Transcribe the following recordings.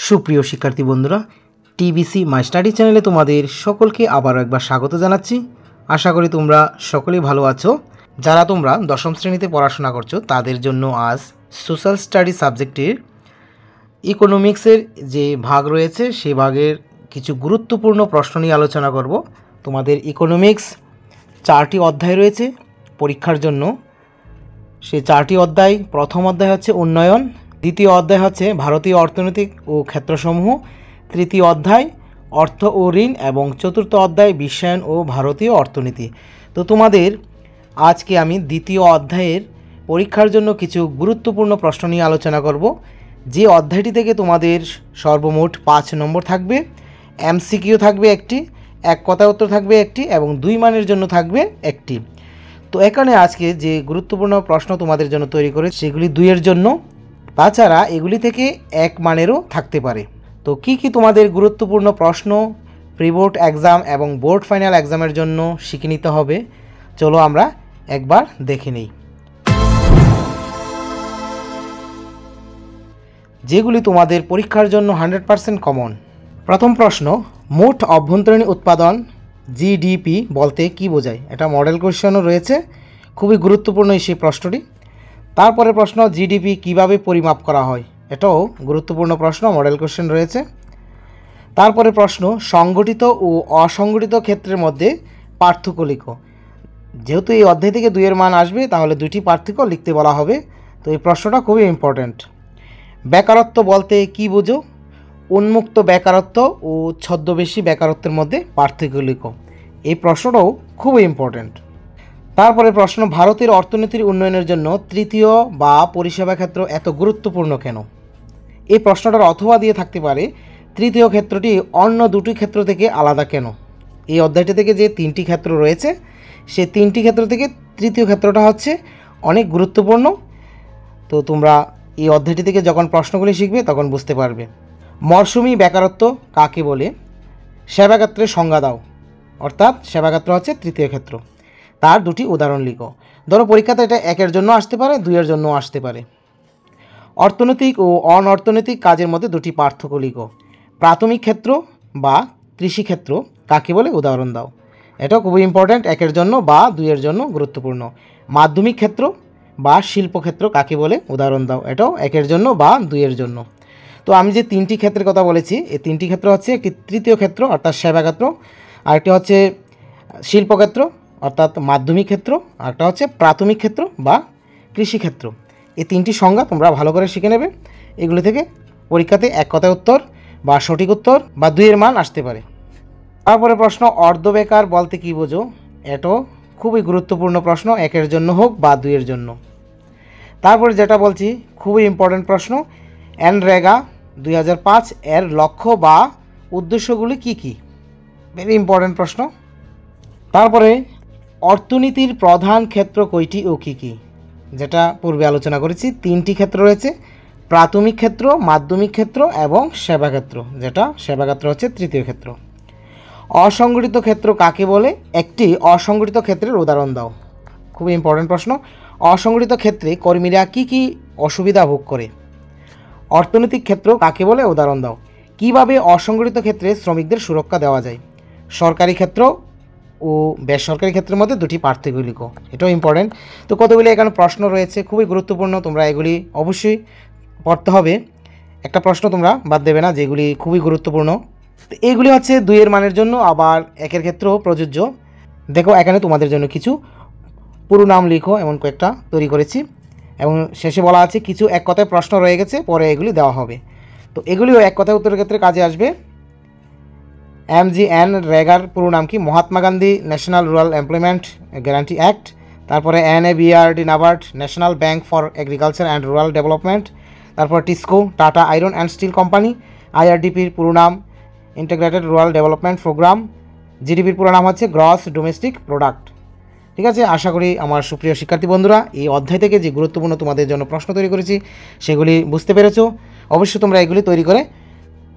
সুপ্রিয় শিক্ষার্থী বন্ধুরা, টিবিসি মাই স্টাডি চ্যানেলে তোমাদের সকলকে আবারও একবার স্বাগত জানাচ্ছি। আশা করি তোমরা সকলেই ভালো আছো। যারা তোমরা দশম শ্রেণীতে পড়াশোনা করছো তাদের জন্য আজ সোশ্যাল স্টাডি সাবজেক্টের ইকোনমিক্সের যে ভাগ রয়েছে সেই ভাগের কিছু গুরুত্বপূর্ণ প্রশ্ন নিয়ে আলোচনা করব। তোমাদের ইকোনমিক্স 4টি অধ্যায় রয়েছে পরীক্ষার জন্য। সেই 4টি অধ্যায়, প্রথম অধ্যায় হচ্ছে উন্নয়ন, দ্বিতীয় অধ্যায় হচ্ছে ভারতীয় অর্থনৈতিক ও ক্ষেত্রসমূহ, তৃতীয় অধ্যায় অর্থ ও ঋণ এবং চতুর্থ অধ্যায় বিশ্বায়ন ও ভারতীয় অর্থনীতি। তো তোমাদের আজকে আমি দ্বিতীয় অধ্যায়ের পরীক্ষার জন্য কিছু গুরুত্বপূর্ণ প্রশ্ন নিয়ে আলোচনা করব। যে অধ্যায়টি থেকে তোমাদের সর্বমোট 5 নম্বর থাকবে, এমসিকিউ থাকবে একটি, এক কথা উত্তর থাকবে একটি এবং 2 মানের জন্য থাকবে একটি। তো এখানে আজকে যে গুরুত্বপূর্ণ প্রশ্ন তোমাদের জন্য তৈরি করে সেগুলি 2 এর জন্য, তাছাড়া এগুলি থেকে 1 মানেরও থাকতে পারে। তো কি কি তোমাদের গুরুত্বপূর্ণ প্রশ্ন প্রি বোর্ড এক্সাম এবং বোর্ড ফাইনাল এক্সামের জন্য শিখে নিতে হবে, চলো আমরা একবার দেখে নিই। যেগুলি তোমাদের পরীক্ষার জন্য 100% কমন। প্রথম প্রশ্ন, মোট অভ্যন্তরীণ উৎপাদন জিডিপি বলতে কি বোঝায়? এটা মডেল কোশ্চেনও রয়েছে, খুবই গুরুত্বপূর্ণ সেই প্রশ্নটি। তারপরে প্রশ্ন, জিডিপি কিভাবে পরিমাপ করা হয়? এটাও গুরুত্বপূর্ণ প্রশ্ন, মডেল কোশ্চেন রয়েছে। তারপরে প্রশ্ন, সংগঠিত ও অসংগঠিত ক্ষেত্রের মধ্যে পার্থক্য লিখো। যেহেতু এই অধ্যায় থেকে 2 এর মান আসবে তাহলে 2টি পার্থক্য লিখতে বলা হবে। তো এই প্রশ্নটা খুবই ইম্পর্ট্যান্ট। বেকারত্ব বলতে কি বোঝো? উন্মুক্ত বেকারত্ব ও ছদ্মবেশী বেকারত্বের মধ্যে পার্থক্য লিখো। এই প্রশ্নটাও খুবই ইম্পর্ট্যান্ট। তারপরে প্রশ্ন, ভারতের অর্থনীতির উন্নয়নের জন্য তৃতীয় বা পরিষেবা ক্ষেত্র এত গুরুত্বপূর্ণ কেন? এই প্রশ্নটার অথবা দিয়ে থাকতে পারে, তৃতীয় ক্ষেত্রটি অন্য 2টি ক্ষেত্র থেকে আলাদা কেন? এই অধ্যায়টি থেকে যে 3টি ক্ষেত্র রয়েছে সেই 3টি ক্ষেত্র থেকে তৃতীয় ক্ষেত্রটা হচ্ছে অনেক গুরুত্বপূর্ণ। তো তোমরা এই অধ্যায়টি থেকে যখন প্রশ্নগুলি শিখবে তখন বুঝতে পারবে। মরশুমি বেকারত্ব কাকে বলে? সেবা ক্ষেত্রের সংজ্ঞা দাও। অর্থাৎ সেবা ক্ষেত্র হচ্ছে তৃতীয় ক্ষেত্র, তার 2টি উদাহরণ লিখো। ধরো পরীক্ষাতে এটা 1 এর জন্য আসতে পারে, 2 এর জন্য আসতে পারে। অর্থনৈতিক ও অনর্থনৈতিক কাজের মধ্যে 2টি পার্থক্য লিখো। প্রাথমিক ক্ষেত্র বা কৃষিক্ষেত্র কাকে বলে? উদাহরণ দাও। এটাও খুবই ইম্পর্ট্যান্ট, 1 এর জন্য বা 2 এর জন্য গুরুত্বপূর্ণ। মাধ্যমিক ক্ষেত্র বা শিল্পক্ষেত্র কাকে বলে? উদাহরণ দাও। এটাও 1 এর জন্য বা 2 এর জন্য। তো আমি যে 3টি ক্ষেত্রের কথা বলেছি, এই 3টি ক্ষেত্র হচ্ছে একটি তৃতীয় ক্ষেত্র অর্থাৎ সেবা ক্ষেত্র, আরেকটি হচ্ছে শিল্পক্ষেত্র অর্থাৎ মাধ্যমিক ক্ষেত্র, আরেকটা হচ্ছে প্রাথমিক ক্ষেত্র বা কৃষিক্ষেত্র। এই 3টি সংজ্ঞা তোমরা ভালো করে শিখে নেবে। এগুলি থেকে পরীক্ষাতে এক কথায় উত্তর বা সঠিক উত্তর বা 2 এর মান আসতে পারে। তারপরে প্রশ্ন, অর্ধবেকার বলতে কি বোঝো? এটাও খুবই গুরুত্বপূর্ণ প্রশ্ন, 1 এর জন্য হোক বা 2 এর জন্য। তারপরে যেটা বলছি খুবই ইম্পর্ট্যান্ট প্রশ্ন, এনরেগা 2005 এর লক্ষ্য বা উদ্দেশ্যগুলি কি কি? ভেরি ইম্পর্ট্যান্ট প্রশ্ন। তারপরে অর্থনীতির প্রধান ক্ষেত্র কয়টি ও কী কী? যেটা পূর্বে আলোচনা করেছি, 3টি ক্ষেত্র রয়েছে, প্রাথমিক ক্ষেত্র, মাধ্যমিক ক্ষেত্র এবং সেবা ক্ষেত্র, যেটা সেবা ক্ষেত্র হচ্ছে তৃতীয় ক্ষেত্র। অসংগঠিত ক্ষেত্র কাকে বলে? একটি অসংগঠিত ক্ষেত্রের উদাহরণ দাও। খুবই ইম্পর্ট্যান্ট প্রশ্ন। অসংগঠিত ক্ষেত্রে কর্মীরা কি কি অসুবিধা ভোগ করে? অর্থনৈতিক ক্ষেত্র কাকে বলে? উদাহরণ দাও। কিভাবে অসংগঠিত ক্ষেত্রে শ্রমিকদের সুরক্ষা দেওয়া যায়? সরকারি ক্ষেত্র ও বেসরকারি ক্ষেত্রের মধ্যে 2টি পার্থক্য লিখো। এটাও ইম্পর্ট্যান্ট। তো কতগুলি এখানে প্রশ্ন রয়েছে, খুবই গুরুত্বপূর্ণ, তোমরা এগুলি অবশ্যই পড়তে হবে। একটা প্রশ্ন তোমরা বাদ দেবে না, যেগুলি খুবই গুরুত্বপূর্ণ। তো এইগুলি হচ্ছে 2 এর মানের জন্য, আবার 1 এর ক্ষেত্রেও প্রযোজ্য। দেখো এখানে তোমাদের জন্য কিছু পুরো নাম লিখো এমন কয়েকটা তৈরি করেছি এবং শেষে বলা আছে কিছু এক কথায় প্রশ্ন রয়ে গেছে, পরে এগুলি দেওয়া হবে। তো এগুলিও এক কথায় উত্তরের ক্ষেত্রে কাজে আসবে। MGN রেগার পুরো নাম কি? Mahatma Gandhi national rural employment guarantee act. তারপরে NABARD NABARD national bank for agriculture and rural development. তারপর TISCO Tata iron and steel company. IRDPর পুরো নাম ইন্টিগ্রেটেড রুরাল ডেভেলপমেন্ট প্রোগ্রাম। জিডিপির পুরো নাম হচ্ছে গ্রস ডোমেস্টিক প্রোডাক্ট। ঠিক আছে, আশা করি আমার সুপ্রিয় শিক্ষার্থী বন্ধুরা এই অধ্যায় থেকে যে গুরুত্বপূর্ণ তোমাদের জন্য প্রশ্ন তৈরি করেছি সেগুলি বুঝতে পেরেছো। অবশ্যই তোমরা এগুলি তৈরি করে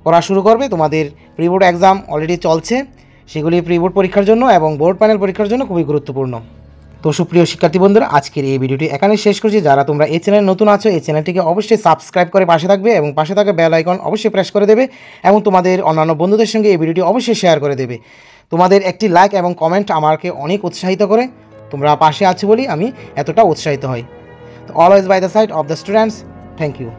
পড়া শুরু করবে। তোমাদের প্রি বোর্ড এক্সাম অলরেডি চলছে, সেগুলি প্রি বোর্ড পরীক্ষার জন্য এবং বোর্ড প্যানেল পরীক্ষার জন্য খুবই গুরুত্বপূর্ণ। তো সুপ্রিয় শিক্ষার্থী বন্ধুরা, আজকের এই ভিডিওটি এখানেই শেষ করছি। যারা তোমরা এই চ্যানেলে নতুন আছো, এই চ্যানেলটিকে অবশ্যই সাবস্ক্রাইব করে পাশে থাকবে এবং পাশে থাকা বেল আইকন অবশ্যই প্রেস করে দেবে এবং তোমাদের অন্যান্য বন্ধুদের সঙ্গে এই ভিডিওটি অবশ্যই শেয়ার করে দেবে। তোমাদের একটি লাইক এবং কমেন্ট আমাকে অনেক উৎসাহিত করে। তোমরা পাশে আছো বলেই আমি এতটা উৎসাহিত হই। তো always by the side of the students. Thank you.